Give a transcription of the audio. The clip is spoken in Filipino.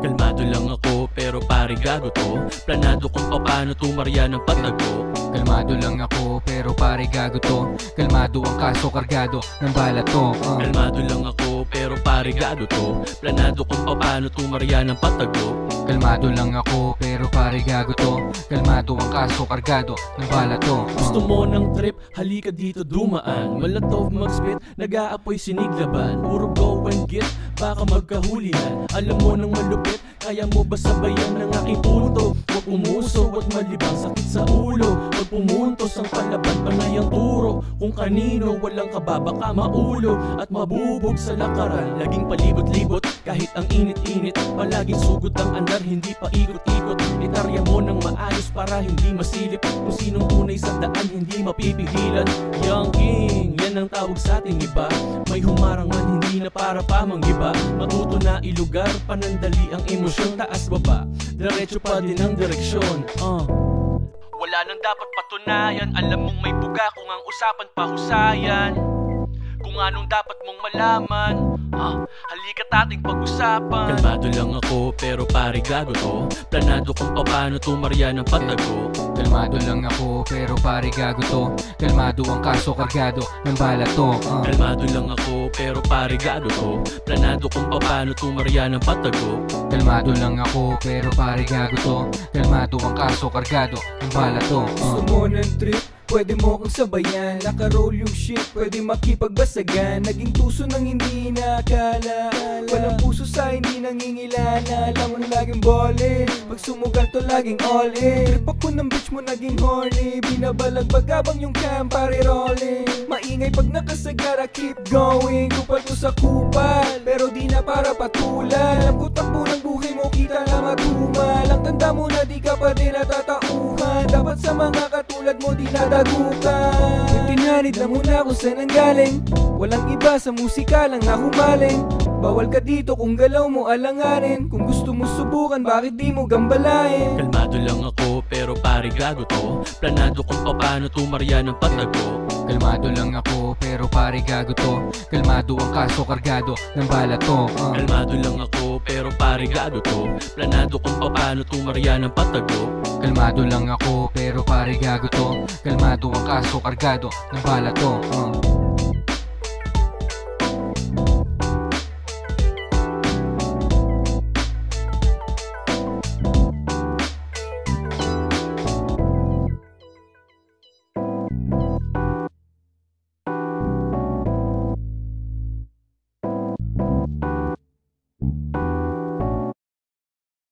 Kalmado lang ako pero pare gago to. Planado kung paano tumarya ng patago. Kalmado lang ako pero pare gago to. Kalmado ang kaso kargado ng bala to. Kalmado lang ako pero pare gago to. Planado kung paano tumarya ng patago. Kalmado lang ako pero pare gago to. Kalmado ang kaso kargado ng bala to. Gusto mo ng trip, halika dito dumaan. Malatov mag-spit, nag-aapoy siniglaban. Puro go and get, baka magkahulihan. Alam mo nang malupit, kaya mo ba sabayan ng aking punto? Huwag umuso at malibang sakit sa ulo. Huwag pumuntos ang palaban, panay ang turo. Kung kanino walang kababa ka maulo at mabubog sa lakaran. Laging palibot-libot kahit ang init-init. Palaging sugod ang andar, hindi pa ikot-ikot. Itarya mo ng maayos para hindi masilip. Kung sinong tunay sa daan, hindi mapipigilan. Young King, yan ang tawag sa ating iba. May humarang man, hindi na para pa manggiba. Matuto na ilugar, panandali ang emosyon. Taas baba, diretso pa din ang direksyon. Wala nang dapat patunayan. Alam mong may buga kung ang usapan pahusayan. Kung anong dapat mong malaman, halika't ating pag-usapan. Kalmado lang ako pero pare gago to. Planado kung paano tumarya ng patago. Kalmado lang ako pero pare gago to. Kalmado ang kaso kargado ng bala to. Kalmado lang ako pero pare gago to. Planado kung paano tumarya ng patago. Kalmado lang ako pero pare gago to. Kalmado ang kaso kargado ng bala to. Gusto mo ng trip? Pwede mo kong sabayan. Naka-roll yung shit, pwede makipagbasagan. Naging tuso ng hindi nakala. Walang puso sa hindi nangingilala. Alam mo na laging ballin, pag sumugal to laging all in. Trip ako ng bitch mo naging horny. Binabalagbag abang yung cam pare rolling. Maingay pag nakasagara keep going. Kupal ko sa kupal, pero di na para patulan. Alam ko takbo ng buhay mo, kita na matumal. Ang tanda mo na di ka pa din natatauhan. Dapat sa mga katulad mo di nadagutan. Tinanid na muna kung saan ang galing. Walang iba sa musika lang na humaling. Bawal ka dito kung galaw mo alanganin. Kung gusto mo subukan, bakit di mo gambalain? Kalmado lang ako pero pare gago to. Planado kung paano tumarya ng patago. Kalmado lang ako pero pare gago to. Kalmado ang kaso kargado ng bala to. Kalmado lang ako pero pare gago to. Planado kung paano tumarya ng patago. Kalmado lang ako pero pare gago to. Kalmado ang kaso kargado ng bala to.